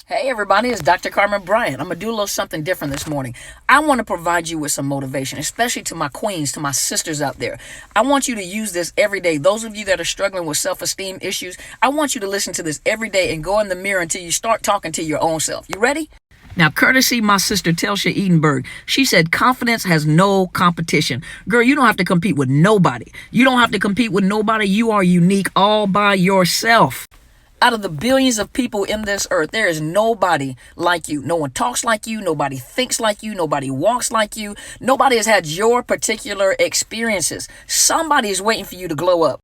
Hey everybody, it's Dr. Carmen Bryant. I'm going to do a little something different this morning. I want to provide you with some motivation, especially to my queens, to my sisters out there. I want you to use this every day. Those of you that are struggling with self-esteem issues, I want you to listen to this every day and go in the mirror until you start talking to your own self. You ready? Now, courtesy my sister Telsha Edenberg, she said confidence has no competition. Girl, you don't have to compete with nobody. You don't have to compete with nobody. You are unique all by yourself. Out of the billions of people in this earth, there is nobody like you. No one talks like you. Nobody thinks like you. Nobody walks like you. Nobody has had your particular experiences. Somebody is waiting for you to glow up.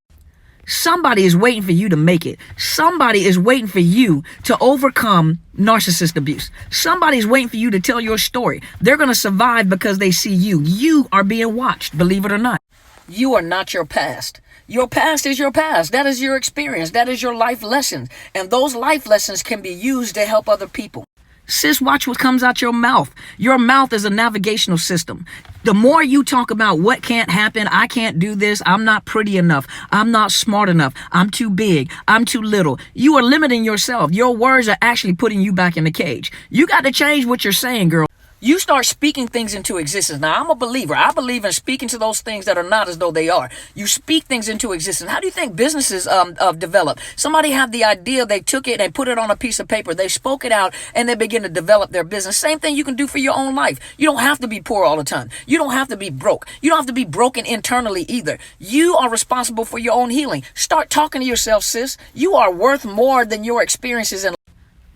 Somebody is waiting for you to make it. Somebody is waiting for you to overcome narcissist abuse. Somebody is waiting for you to tell your story. They're going to survive because they see you. You are being watched, believe it or not. You are not your past. Your past is your past. That is your experience. That is your life lessons. And those life lessons can be used to help other people. Sis, watch what comes out your mouth. Your mouth is a navigational system. The more you talk about what can't happen, I can't do this, I'm not pretty enough, I'm not smart enough, I'm too big, I'm too little, you are limiting yourself. Your words are actually putting you back in the cage. You got to change what you're saying, girl. You start speaking things into existence. Now, I'm a believer. I believe in speaking to those things that are not as though they are. You speak things into existence. How do you think businesses develop? Somebody had the idea, they took it and put it on a piece of paper. They spoke it out and they begin to develop their business. Same thing you can do for your own life. You don't have to be poor all the time. You don't have to be broke. You don't have to be broken internally either. You are responsible for your own healing. Start talking to yourself, sis. You are worth more than your experiences in life.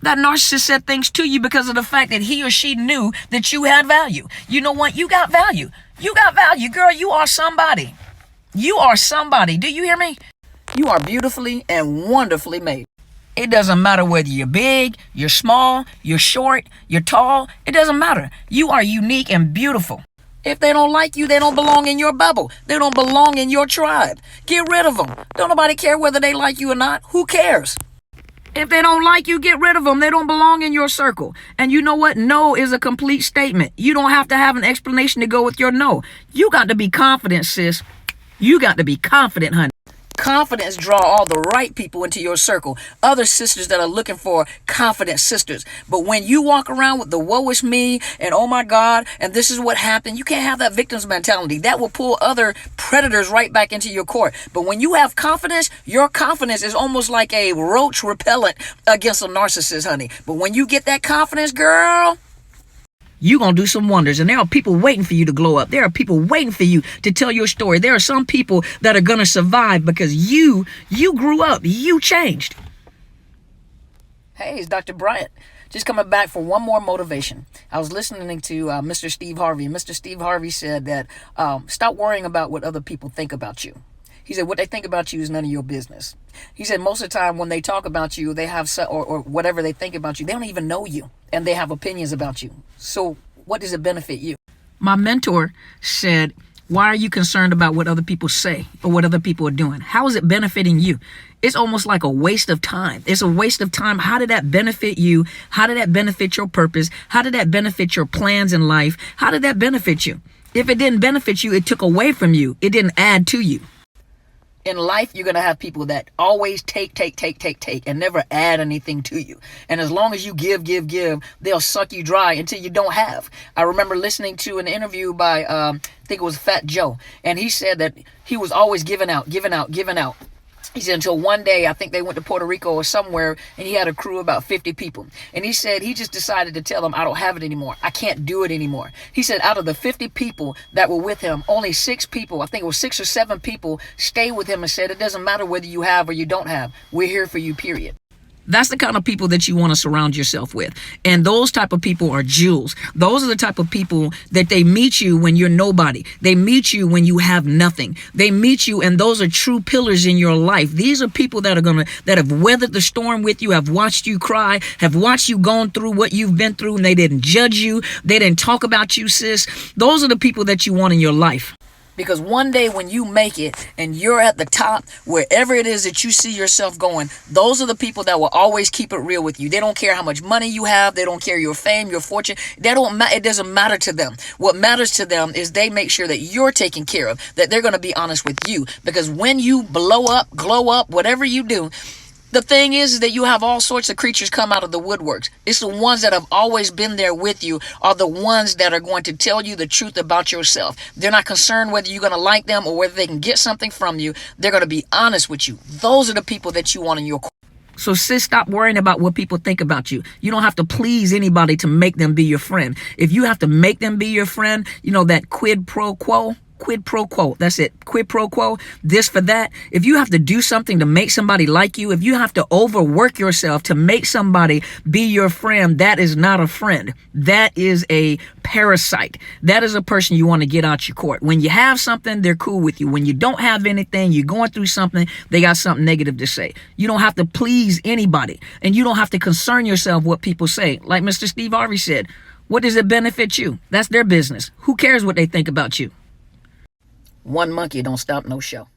That narcissist said things to you because of the fact that he or she knew that you had value. You know what? You got value. You got value, girl. You are somebody. You are somebody. Do you hear me? You are beautifully and wonderfully made. It doesn't matter whether you're big, you're small, you're short, you're tall. It doesn't matter. You are unique and beautiful. If they don't like you, they don't belong in your bubble. They don't belong in your tribe. Get rid of them. Don't nobody care whether they like you or not. Who cares? If they don't like you, get rid of them. They don't belong in your circle. And you know what? No is a complete statement. You don't have to have an explanation to go with your no. You got to be confident, sis. You got to be confident, honey. Confidence draw all the right people into your circle. Other sisters that are looking for confident sisters. But when you walk around with the woe is me and oh my God, and this is what happened, you can't have that victim's mentality. That will pull other predators right back into your court. But when you have confidence, your confidence is almost like a roach repellent against a narcissist, honey. But when you get that confidence, girl, you're going to do some wonders. And there are people waiting for you to glow up. There are people waiting for you to tell your story. There are some people that are going to survive because you grew up. You changed. Hey, it's Dr. Bryant. Just coming back for one more motivation. I was listening to Mr. Steve Harvey. Mr. Steve Harvey said that stop worrying about what other people think about you. He said, what they think about you is none of your business. He said, most of the time when they talk about you, they have, or whatever they think about you, they don't even know you. And they have opinions about you. So what does it benefit you? My mentor said, why are you concerned about what other people say or what other people are doing? How is it benefiting you? It's almost like a waste of time. It's a waste of time. How did that benefit you? How did that benefit your purpose? How did that benefit your plans in life? How did that benefit you? If it didn't benefit you, it took away from you. It didn't add to you. In life, you're going to have people that always take, and never add anything to you. And as long as you give, they'll suck you dry until you don't have. I remember listening to an interview by, I think it was Fat Joe, and he said that he was always giving out. He said until one day, I think they went to Puerto Rico or somewhere, and he had a crew of about 50 people. And he said he just decided to tell them, I don't have it anymore. I can't do it anymore. He said out of the 50 people that were with him, only 6 people, I think it was 6 or 7 people, stayed with him and said, it doesn't matter whether you have or you don't have. We're here for you, period. That's the kind of people that you want to surround yourself with. And those type of people are jewels. Those are the type of people that they meet you when you're nobody. They meet you when you have nothing. They meet you, and those are true pillars in your life. These are people that have weathered the storm with you, have watched you cry, have watched you going through what you've been through, and they didn't judge you. They didn't talk about you, sis. Those are the people that you want in your life. Because one day when you make it and you're at the top, wherever it is that you see yourself going, those are the people that will always keep it real with you. They don't care how much money you have. They don't care your fame, your fortune. It doesn't matter to them. What matters to them is they make sure that you're taken care of, that they're going to be honest with you. Because when you blow up, glow up, whatever you do, The thing is that you have all sorts of creatures come out of the woodworks. It's the ones that have always been there with you are the ones that are going to tell you the truth about yourself. They're not concerned whether you're going to like them or whether they can get something from you. They're going to be honest with you. Those are the people that you want in your corner. So sis, stop worrying about what people think about you. You don't have to please anybody to make them be your friend. If you have to make them be your friend, you know that quid pro quo. Quid pro quo. That's it. Quid pro quo. This for that. If you have to do something to make somebody like you, if you have to overwork yourself to make somebody be your friend, that is not a friend. That is a parasite. That is a person you want to get out your court. When you have something, they're cool with you. When you don't have anything, you're going through something, they got something negative to say. You don't have to please anybody, and you don't have to concern yourself what people say. Like Mr. Steve Harvey said, what does it benefit you? That's their business. Who cares what they think about you? One monkey don't stop no show.